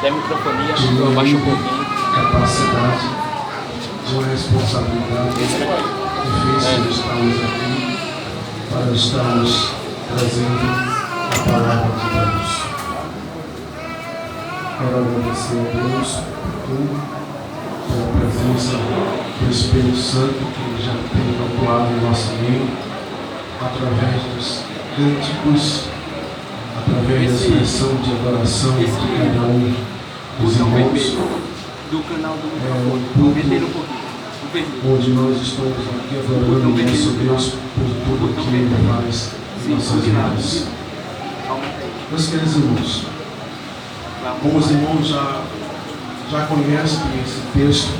Até a microfonia, abaixa um pouquinho. Capacidade, de uma responsabilidade difícil de estarmos aqui para estarmos trazendo a palavra de Deus. Quero agradecer a Deus por tudo, pela presença do Espírito Santo que já tem atuado em nosso meio, através dos cânticos, através da expressão de adoração de cada um dos irmãos. Do canal do culto onde nós estamos aqui adorando o nosso Deus por tudo que Ele faz em nossas vidas. Meus queridos irmãos, como os irmãos já conhecem esse texto,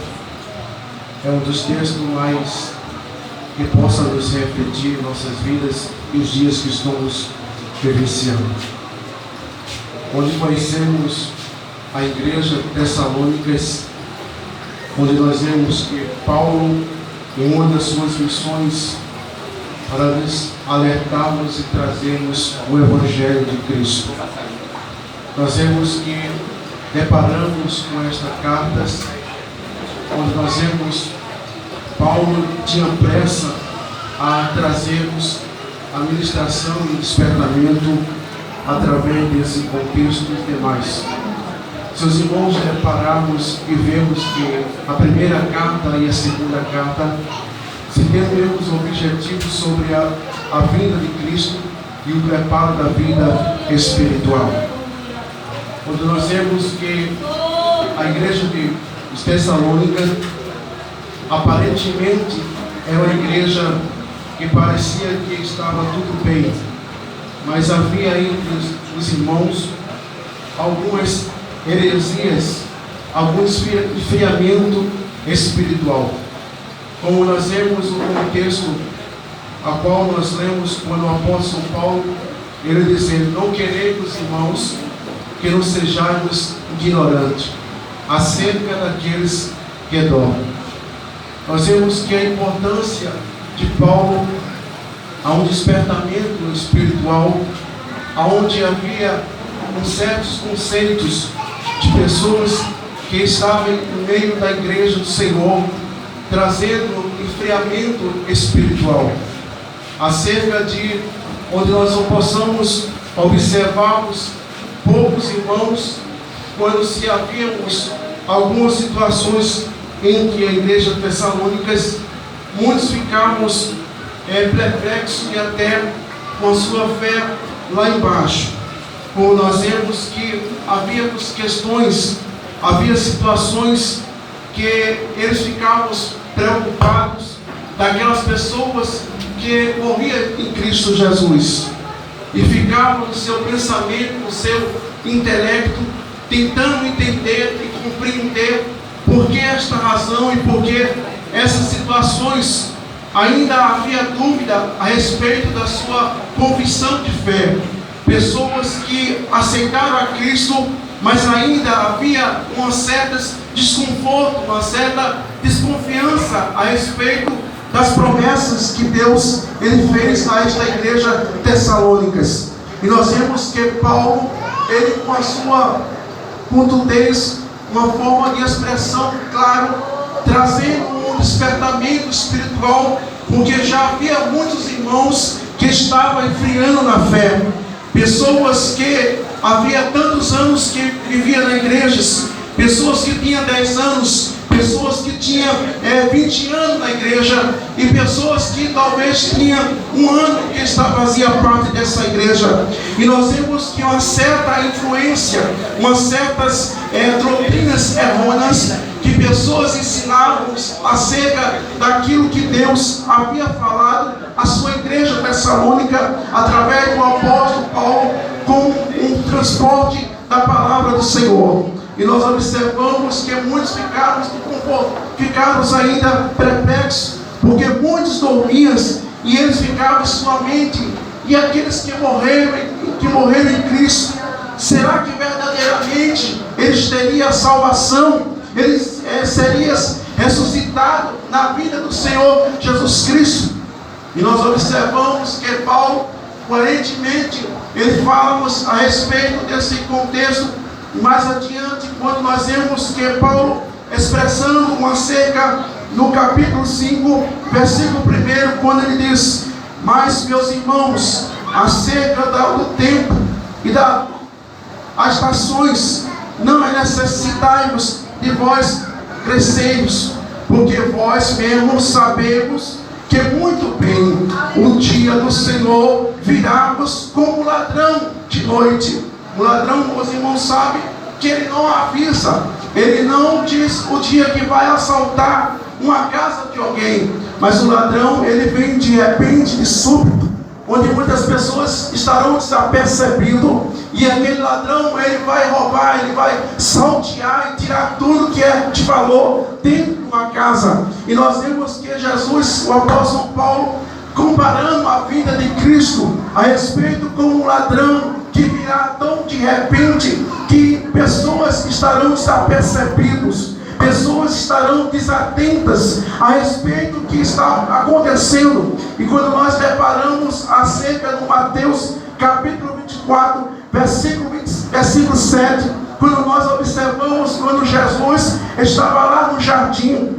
é um dos textos mais que possa nos refletir em nossas vidas e os dias que estamos vivenciando. Onde conhecemos a igreja de Tessalônicas, onde nós vemos que Paulo, em uma das suas missões, para nos alertarmos e trazermos o Evangelho de Cristo, nós vemos que deparamos com estas cartas, onde nós vemos Paulo tinha pressa a trazermos a ministração e despertamento através desse contexto e demais. Seus irmãos, repararmos e vemos que a primeira carta e a segunda carta se tem os mesmos objetivos sobre a vinda de Cristo e o preparo da vida espiritual. Quando nós vemos que a igreja de Tessalônica aparentemente é uma igreja que parecia que estava tudo bem, mas havia entre os irmãos algumas heresias, algum esfriamento espiritual. Como nós vemos o contexto a qual nós lemos quando o apóstolo Paulo, ele dizendo: não queremos, irmãos, que não sejamos ignorantes acerca daqueles que dormem. Nós vemos que a importância de Paulo a um despertamento espiritual, aonde havia certos conceitos de pessoas que estavam no meio da igreja do Senhor, trazendo enfriamento espiritual, acerca de onde nós não possamos observarmos poucos irmãos, quando se havíamos algumas situações em que a igreja de Tessalônicas, muitos ficávamos perplexos e até com a sua fé lá embaixo. Como nós vemos que havia questões, havia situações que eles ficavam preocupados daquelas pessoas que morriam em Cristo Jesus e ficavam no seu pensamento, no seu intelecto, tentando entender e compreender por que esta razão e por que essas situações. Ainda havia dúvida a respeito da sua confissão de fé. Pessoas que aceitaram a Cristo, mas ainda havia uma certa desconforto, uma certa desconfiança a respeito das promessas que Deus ele fez a esta igreja Tessalônicas. E nós vemos que Paulo, ele com a sua contundência, uma forma de expressão claro, trazendo um despertamento espiritual, porque já havia muitos irmãos que estavam enfriando na fé. Pessoas que havia tantos anos que viviam na igreja, pessoas que tinham 10 anos, pessoas que tinham 20 anos na igreja, e pessoas que talvez tinham um ano que fazia parte dessa igreja. E nós vemos que uma certa influência, umas certas doutrinas errôneas, que pessoas ensinavam acerca daquilo que Deus havia falado à sua igreja tessalônica, através do apóstolo Paulo, como um transporte da palavra do Senhor. E nós observamos que muitos ficaram ainda perplexos, porque muitos dormiam e eles ficavam em sua mente. E aqueles que morreram em Cristo, será que verdadeiramente eles teriam salvação? Eles seriam ressuscitados na vida do Senhor Jesus Cristo? E nós observamos que Paulo, coerentemente, ele fala a respeito desse contexto, Mais adiante, quando nós vemos que Paulo expressando uma cerca no capítulo 5, versículo 1, quando ele diz: mas, meus irmãos, acerca do tempo e das estações, não é necessitai-vos de vós crescermos, porque vós mesmos sabemos que muito bem o dia do Senhor virá-vos como ladrão de noite. O ladrão, meus irmãos, sabe que ele não avisa, ele não diz o dia que vai assaltar uma casa de alguém, mas o ladrão, ele vem de repente, de súbito, onde muitas pessoas estarão desapercebidas, e aquele ladrão, ele vai roubar, ele vai saltear e tirar tudo que é de valor dentro de uma casa. E nós vemos que Jesus, o apóstolo Paulo, comparando a vida de Cristo a respeito como um ladrão que virá tão de repente, que pessoas estarão desapercebidas, pessoas estarão desatentas a respeito do que está acontecendo. E quando nós deparamos acerca do Mateus capítulo 24, versículo 7, quando nós observamos quando Jesus estava lá no jardim,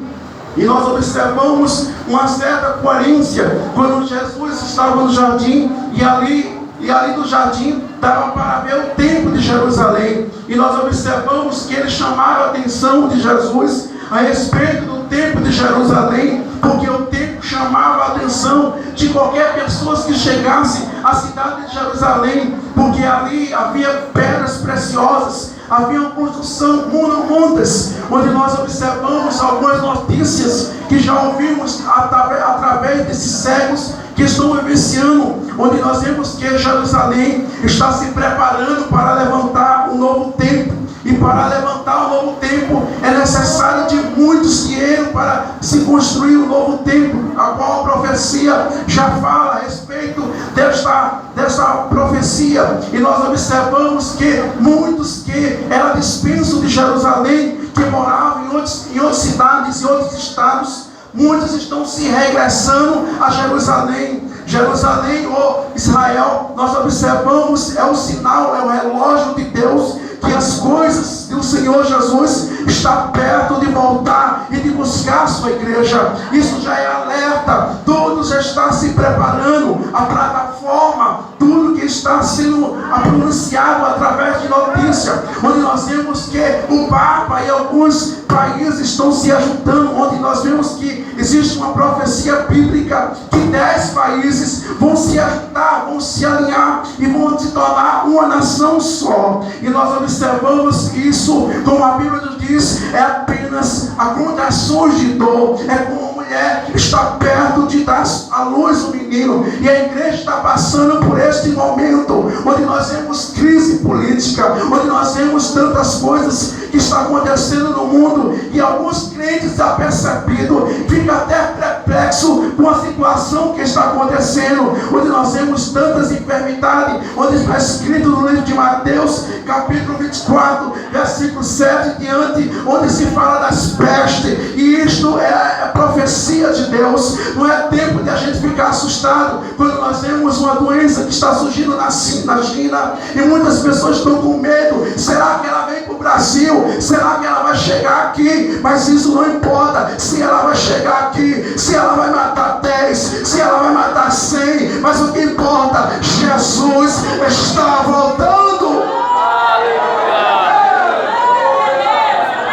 e nós observamos uma certa coerência quando Jesus estava no jardim, e ali do jardim dava para ver o templo de Jerusalém, e nós observamos que ele chamava a atenção de Jesus a respeito do templo de Jerusalém, porque o templo chamava a atenção de qualquer pessoa que chegasse à cidade de Jerusalém, porque ali havia pedras preciosas, havia uma construção montas, onde nós observamos algumas notícias que já ouvimos através desses cegos que estão vivenciando, onde nós vemos que Jerusalém está se preparando para levantar um novo templo. E para levantar um novo templo é necessário de muitos dinheiro para se construir um novo templo, a qual a profecia já fala a respeito desta profecia. E nós observamos que muitos que eram dispensos de Jerusalém, que moravam em outras cidades e outros estados, muitos estão se regressando a Jerusalém. Jerusalém, ou Israel, nós observamos, é o sinal, é o relógio de Deus, que as coisas do Senhor Jesus está perto de voltar e de buscar a sua igreja. Isso já é alerta, tudo já está se preparando, a plataforma, tudo que está sendo pronunciado através de notícia, onde nós vemos que o Papa e alguns países estão se ajudando, onde nós vemos que existe uma profecia bíblica que 10 países vão se ajudar, vão se alinhar e vão se tornar uma nação só. E nós observamos isso, como a Bíblia nos diz, é apenas acontecimentos de dor, é como uma mulher está perto de dar à luz o menino, e a igreja está passando por este momento, onde nós vemos crise política, onde nós vemos tantas coisas que estão acontecendo no mundo, e alguns crentes desapercebidos ficam até perplexos com a situação que está acontecendo, onde nós vemos tantas enfermidades, onde está escrito no livro de Mateus, capítulo 24, versículo 7 e diante, onde se fala das pestes, e isto é profecia de Deus. Não é tempo de a gente ficar assustado quando nós vemos uma doença que está surgindo na China, e muitas pessoas estão com medo. Será que ela vem para o Brasil? Será que ela vai chegar aqui? Mas isso não importa, se ela vai chegar aqui, se ela vai matar 10, se ela vai matar 100, mas o que importa, Jesus está voltando.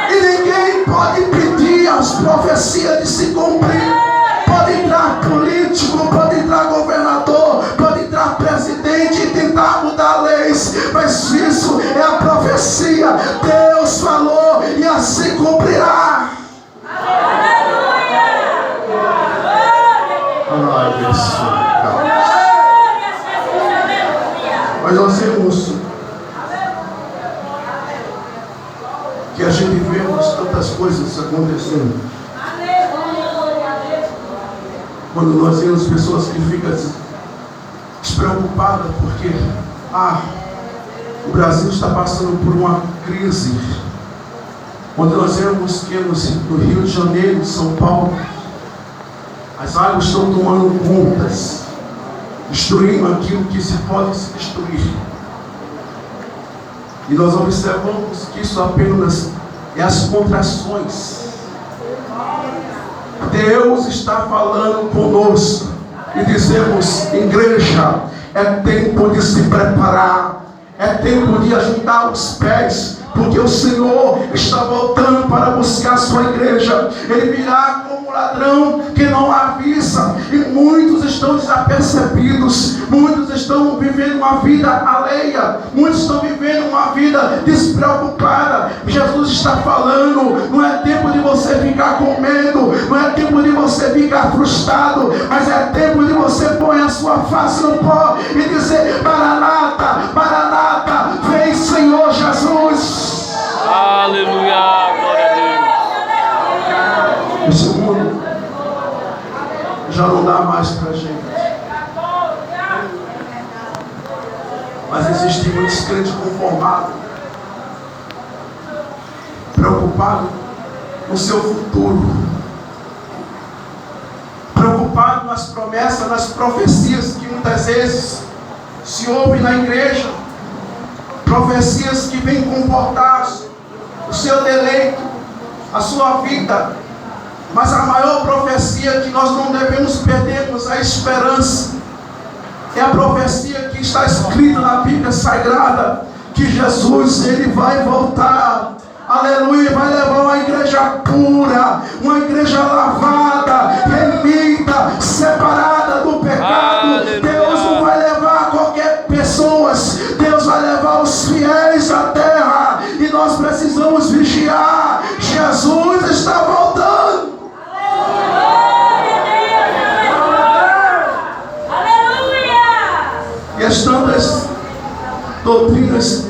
E ninguém pode impedir as profecias de se cumprir. Pode entrar político, pode entrar governador, pode entrar presidente e tentar mudar leis, mas isso é a profecia. Deus falou e assim cumprirá. Mas nós temos que a gente vemos tantas coisas acontecendo. Quando nós vemos pessoas que ficam despreocupadas porque o Brasil está passando por uma crise, onde nós vemos que no Rio de Janeiro, São Paulo, as águas estão tomando contas, destruindo aquilo que se pode se destruir. E nós observamos que isso apenas é as contrações. Deus está falando conosco e dizemos: igreja, é tempo de se preparar, é tempo de ajuntar os pés, porque o Senhor está voltando para buscar a sua igreja. Ele virá como ladrão que não avisa, e muitos estão desapercebidos, muitos estão vivendo uma vida alheia, muitos estão vivendo uma vida despreocupada. Jesus está falando: não é tempo de você ficar com medo, não é tempo de você ficar frustrado, mas é tempo de você pôr a sua face no pó e dizer: Maranata, Maranata, vem Senhor Jesus. Aleluia, glória a Deus. Esse mundo já não dá mais para a gente. Mas existem muitos crentes conformados, preocupados com o seu futuro, preocupados nas promessas, nas profecias que muitas vezes se ouvem na igreja, profecias que vêm comportar o seu deleito, a sua vida. Mas a maior profecia que nós não devemos perdermos a esperança é a profecia que está escrita na Bíblia Sagrada, que Jesus, ele vai voltar, aleluia, vai levar uma igreja pura, uma igreja lavada, remida, separada do pecado. Aleluia. Deus não vai levar qualquer pessoa, Deus vai levar os fiéis à terra, e nós precisamos vigiar. Jesus está voltando. E as tantas doutrinas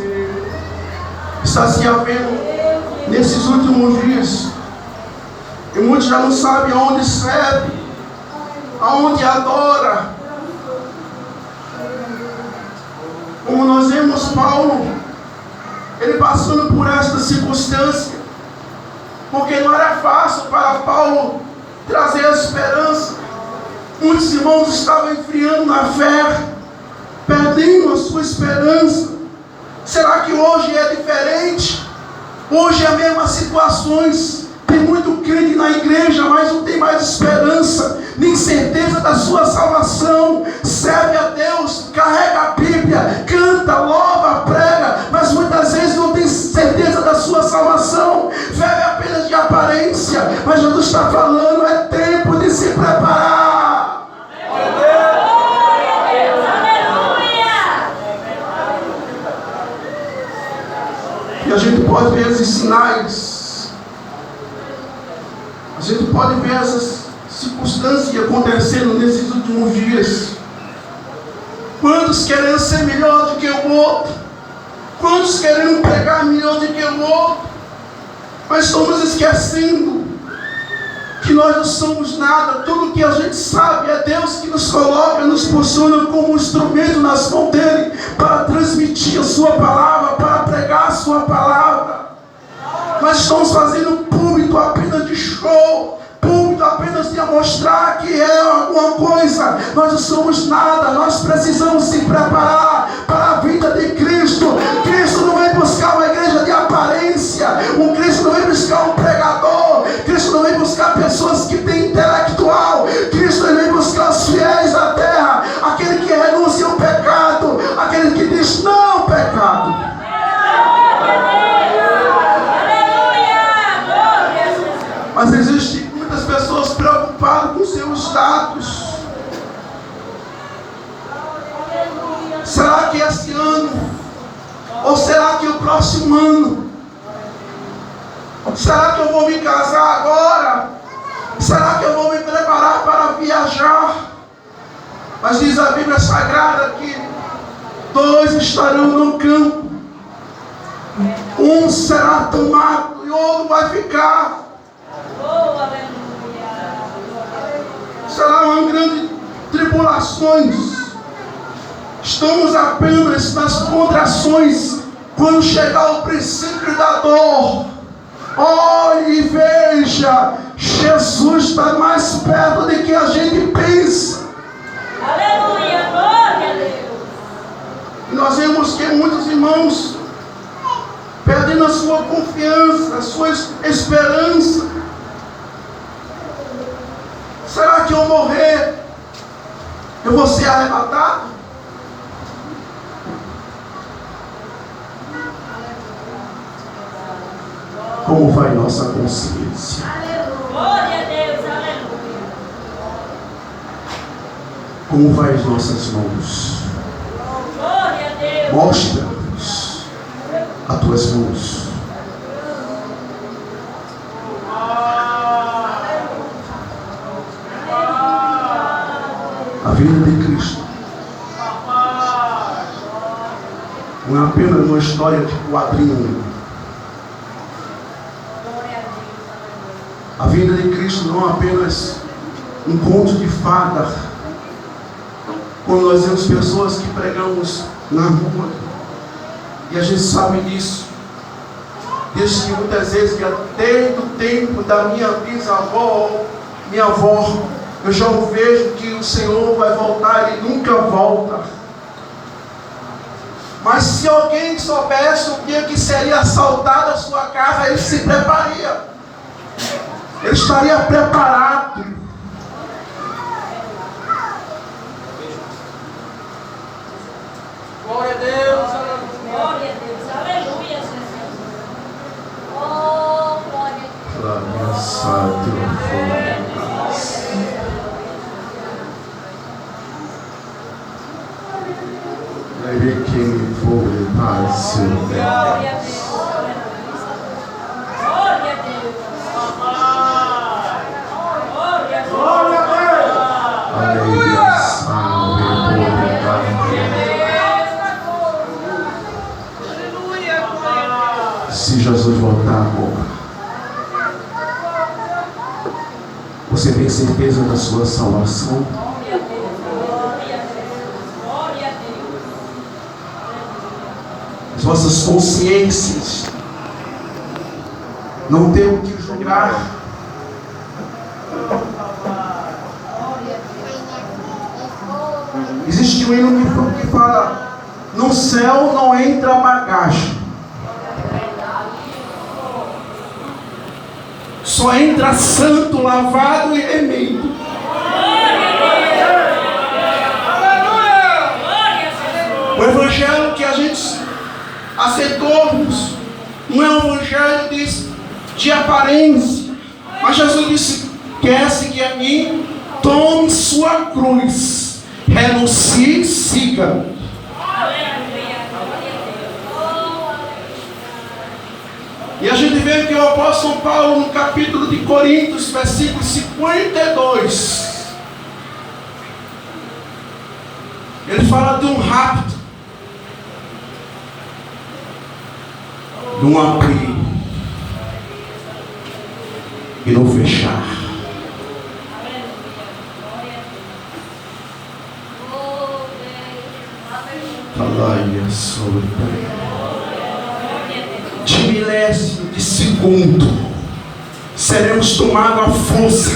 está se havendo nesses últimos dias, e muitos já não sabem aonde serve, aonde adora. Como nós vemos Paulo, ele passando por esta circunstância, porque não era fácil para Paulo trazer a esperança. Muitos irmãos estavam enfriando na fé, perdendo a sua esperança. Será que hoje é diferente? Hoje é a mesma situações. Tem muito crente na igreja, mas não tem mais esperança, nem certeza da sua salvação. Serve a Deus, carrega a Bíblia, canta, louva, prega, mas muitas vezes não tem certeza da sua salvação. Vive apenas de aparência. Mas Jesus está falando: é tempo de se preparar. E a gente pode ver esses sinais, a gente pode ver essas circunstâncias acontecendo nesses últimos dias. Quantos querendo ser melhor do que o outro, quantos querendo pregar melhor do que o outro, mas estamos esquecendo que nós não somos nada. Tudo que a gente sabe é Deus que nos coloca, nos posiciona como um instrumento nas mãos dele, para transmitir a sua palavra, para pregar a sua palavra. Mas estamos fazendo púlpito apenas de show, púlpito apenas de mostrar que é alguma coisa. Nós não somos nada. Nós precisamos se preparar para a vida de Cristo. Cristo não vem buscar uma igreja de aparência, um Cristo não vem buscar um pregador, Cristo não vem buscar pessoas que têm intelectual. Cristo vem buscar os fiéis da terra, aquele que renuncia ao pecado, aquele que diz não ao pecado. Mas existem muitas pessoas preocupadas com seus status. Será que esse ano? Ou será que o próximo ano? Será que eu vou me casar agora? Será que eu vou me preparar para viajar? Mas diz a Bíblia Sagrada que 2 estarão no campo, um será tomado e o outro vai ficar. Será uma grande tribulações. Estamos apenas nas contrações. Quando chegar o princípio da dor, olhe e veja, Jesus está mais perto do que a gente pensa. Aleluia, glória a Deus. E nós vemos que muitos irmãos perdendo a sua confiança, a sua esperança. Será que eu morrer, eu vou ser arrebatado? Como vai nossa consciência? Glória a Deus, aleluia. Como vai as nossas mãos? Glória a Deus. Mostra-nos as tuas mãos. A vida de Cristo não é apenas uma história de quadrinho. A vida de Cristo não é apenas um conto de fada. Quando nós vemos pessoas que pregamos na rua, e a gente sabe disso, diz que muitas vezes, que desde o tempo da minha bisavó, minha avó, eu já vejo que o Senhor vai voltar, Ele nunca volta. Mas se alguém soubesse o dia que seria assaltada a sua casa, ele se prepararia. Ele estaria preparado. Glória a Deus, Glória a Deus, aleluia, Jesus. Oh, glória a Deus. Ele quem for em paz, Glória a Deus, glória a Deus. Glória a Deus. aleluia, salve, se Jesus voltar agora, você tem certeza da sua salvação? Glória a Deus, glória a Deus, glória a Deus. As vossas consciências não tem o que julgar. Existe um hino que fala: no céu não entra bagagem, só entra santo, lavado e remido. O evangelho que a gente aceitou não é um evangelho de aparência, mas Jesus disse: quer seguir a mim, tome sua cruz, renuncie e siga. E a gente vê que o apóstolo Paulo, no capítulo de Coríntios, versículo 52, ele fala de um rapto, de um abrir e não fechar. Falaia sobre de milésimo de segundo seremos tomados à força.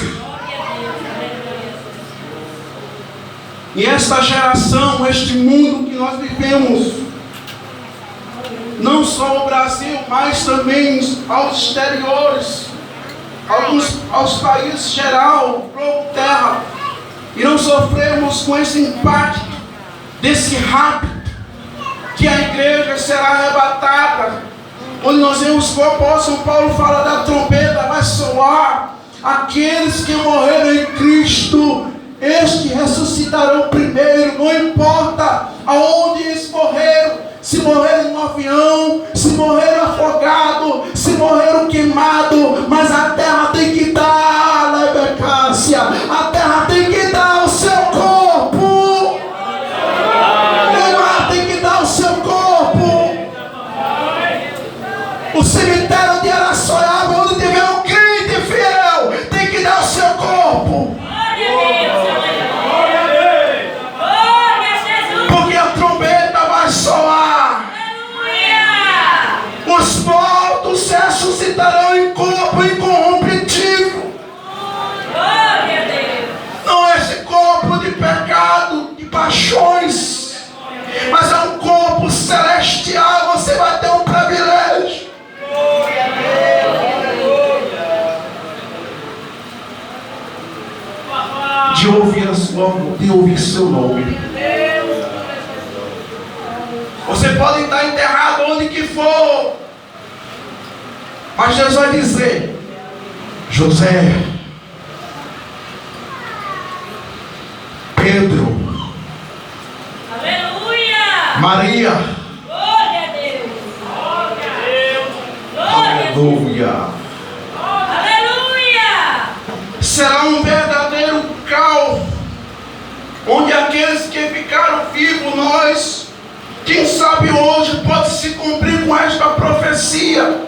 E esta geração, este mundo que nós vivemos, não só o Brasil, mas também aos exteriores, aos países geral, globo terra, irão sofrermos com esse impacto desse rápido, que a igreja será arrebatada, onde nós vemos que o apóstolo Paulo fala da trombeta, vai soar, aqueles que morreram em Cristo, estes ressuscitarão primeiro, não importa aonde eles morreram, se morreram em um avião, se morreram afogado, se morreram queimado, mas a terra tem que dar, lebecácia, a terra tem que dar o seu corpo, o mar tem que dar o seu corpo, o cemitério de Araçoiaba, onde tiver um crente fiel, tem que dar o seu corpo. Porque a trombeta vai soar. Os mortos se ressuscitarão em de ouvir a sua voz, de ouvir seu nome. Você pode estar enterrado onde que for, mas Deus vai dizer: José, Pedro, Aleluia! Maria, Glória a Deus! Glória a Deus! Glória a Deus! aleluia. Será um verdadeiro caos, onde aqueles que ficaram vivos, nós, quem sabe hoje pode se cumprir com esta profecia.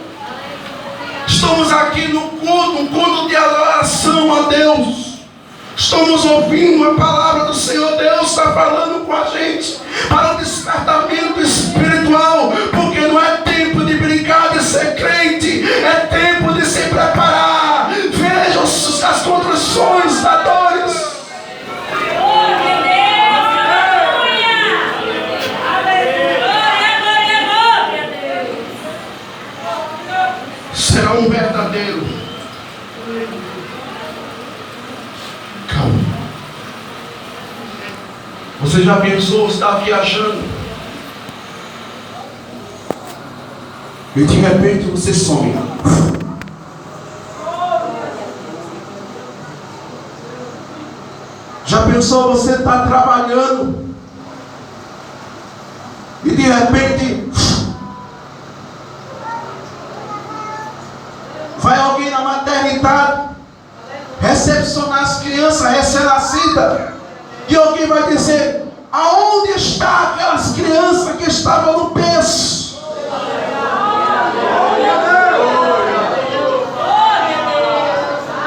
Estamos aqui no culto, um culto de adoração a Deus. Estamos ouvindo a palavra do Senhor. Deus está falando com a gente para o despertamento espiritual, porque não é tempo de brincar de ser crente, é tempo de se preparar. Veja as construções da dores. Glória a Deus! Aleluia! Glória a Deus! Será um verdadeiro calma. Você já pensou, está viajando e de repente você some? Já pensou, você está trabalhando e de repente vai alguém na maternidade recepcionar as crianças recém-nascidas, e alguém vai dizer: aonde está aquelas crianças que estavam no berço?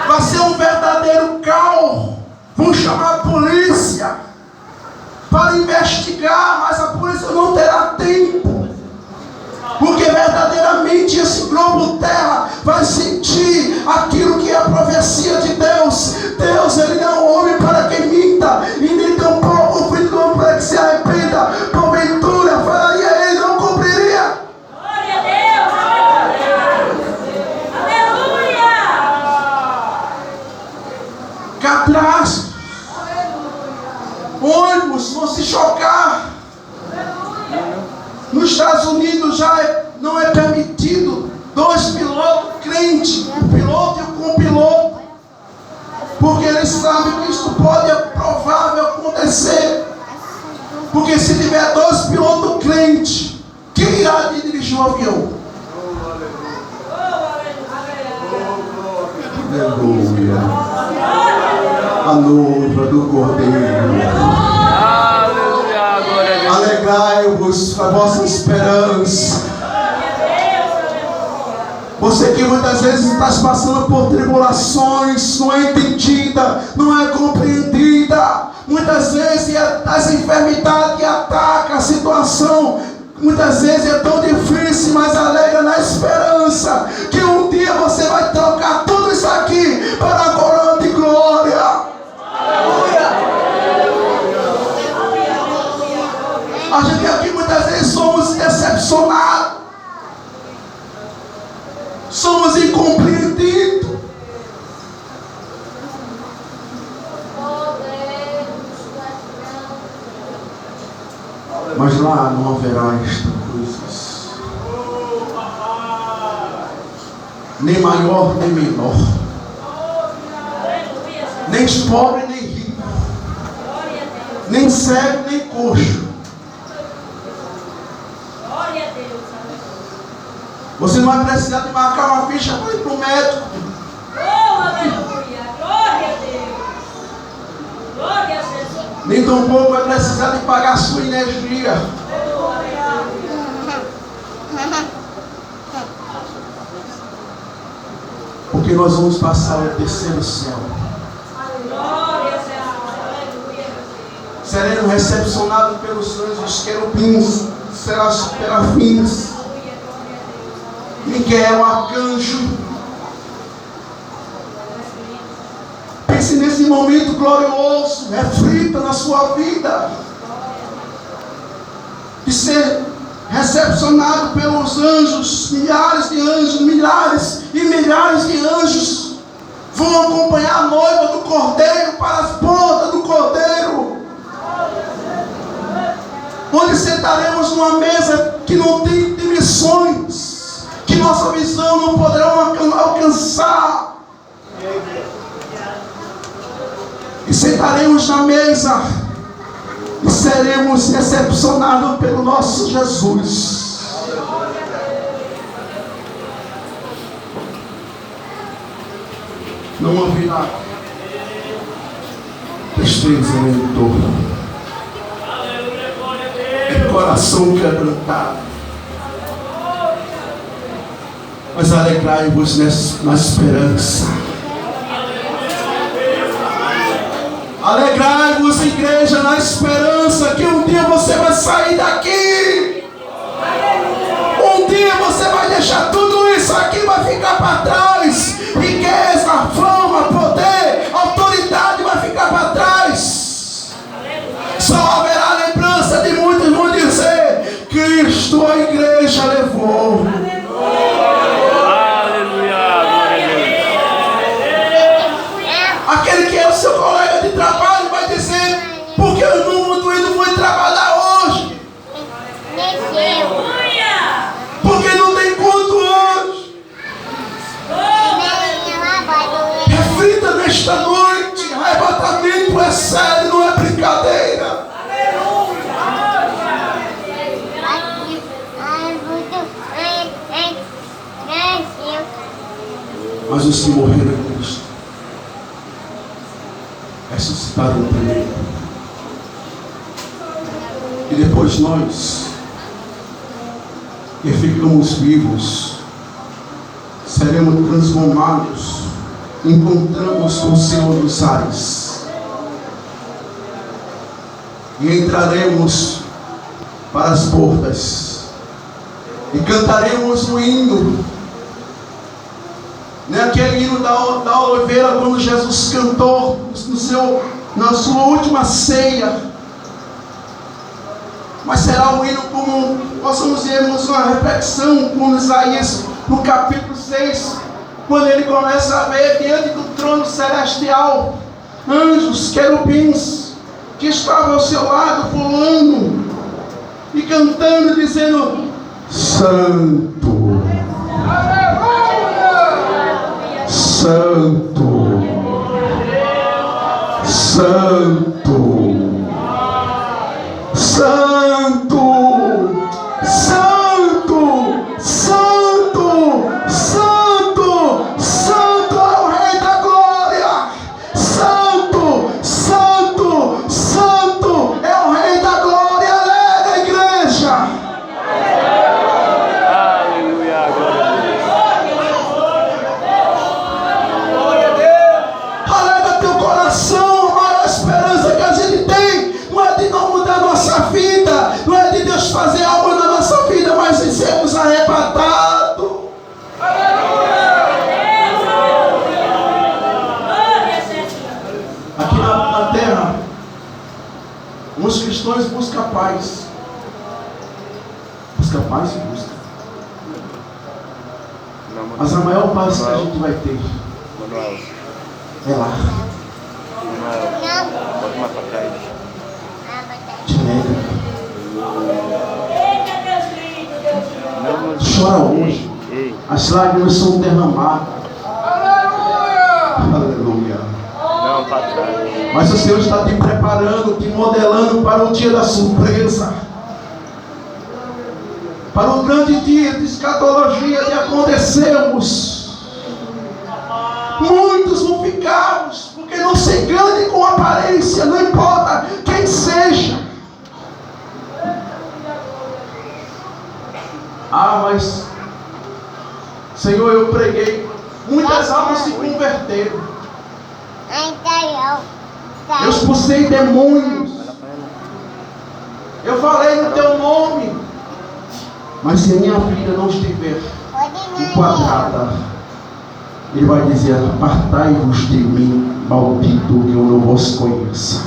Vai ser um verdadeiro caos. Vão chamar a polícia para investigar, mas a polícia não terá tempo, porque verdadeiramente esse globo terra vai sentir aquilo que é a profecia de Deus. Deus, ele não é um homem para que minta, e nem tampouco o filho do homem para que se arrependa. Porventura falaria ele, não cumpriria. Glória a Deus! Aleluia! Catástrofe. Ônibus vão se chocar. Nos Estados Unidos já não é permitido 2 pilotos crentes, o piloto e o copiloto, porque eles sabem que isso pode, é provável acontecer. Porque se tiver 2 pilotos crentes, quem irá dirigir o avião? Aleluia. A noiva do Cordeiro. Aleluia, glória a Deus. Alegrai-vos a vossa esperança. Você que muitas vezes está passando por tribulações, não é entendida, não é compreendida. Muitas vezes as enfermidades que atacam a situação, muitas vezes é tão difícil, mas alegra na esperança que um dia você vai trocar tudo isso aqui para a coroa de glória. A gente aqui muitas vezes somos decepcionados, somos incompreendidos. Mas lá não haverá estas coisas, nem maior nem menor, nem pobre nem rico, nem cego nem coxo. Você não vai precisar de marcar uma ficha para ir para o médico. Oh, aleluia! Glória a Deus! Glória a Jesus! Nem tampouco vai precisar de pagar a sua energia. Porque nós vamos passar o terceiro céu. Glória a Jesus! Aleluia! Seremos recepcionados pelos anjos, querubins, serafins, Miguel, arcanjo. Pense nesse momento glorioso, reflita na sua vida, de ser recepcionado pelos anjos, milhares de anjos, milhares e milhares de anjos vão acompanhar a noiva do Cordeiro para as portas sentaremos numa mesa que não tem dimensões, que nossa visão não poderá alcançar. E sentaremos na mesa e seremos recepcionados pelo nosso Jesus. Não haverá tristeza nem dor, é coração quebrantado. Mas alegrai-vos na esperança. Alegrai-vos, igreja, na esperança que um dia você vai sair daqui. Um dia você vai deixar tudo isso aqui, vai ficar para trás. Riqueza, fama, poder, autoridade vai ficar para trás. Só haverá lembrança de muitos vão dizer: Cristo a igreja levou. Aquele que é o seu colega de trabalho vai dizer: porque eu não fui trabalhar hoje? Porque não tem culto hoje. Reflita nesta noite: arrebatamento é sério, não é brincadeira. Mas os que morreram em Cristo ressuscitaram primeiro. E depois nós, que ficamos vivos, seremos transformados, encontramos com o Senhor dos ares. E entraremos para as portas e cantaremos um hino. Não é aquele hino da oliveira quando Jesus cantou na sua última ceia, mas será um hino como possamos vermos uma reflexão com Isaías no capítulo 6, quando ele começa a ver diante do trono celestial anjos, querubins, que estavam ao seu lado pulando e cantando, dizendo: Santo, Santo, Santo, Santo, Santo, Santo, Santo, Santo é o Rei da Glória. Santo, Santo, Santo é o Rei da Glória. Alega, igreja. Aleluia, glória a Deus. Alega teu coração. A maior esperança que a gente tem não é de não mudar nossa vida, não é de Deus fazer algo na nossa vida, mas de sermos arrebatados. Aqui na terra, os cristãos buscam paz. Busca paz e busca. Mas a maior paz que a gente vai ter Manuel, é lá. pode mais pra trás. Te nega. Não, Chora hoje. ei, As lágrimas são derramadas. Aleluia. não, pra trás. Mas o Senhor está te preparando, te modelando para o dia da surpresa, para o grande dia de escatologia de acontecermos. Muitos vão ficar, porque não se engane com aparência, não importa quem seja. Mas Senhor, eu preguei, muitas almas se converteram. Eu expulsei demônios. Eu falei no teu nome. Mas se a minha vida não estiver enquadrada, Ele vai dizer: apartai-vos de mim, maldito, que eu não vos conheça.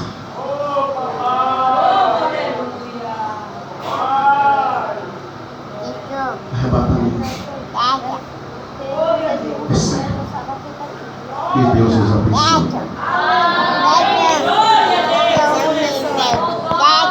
Arrebatamento. É sério. Que Deus nos abençoe.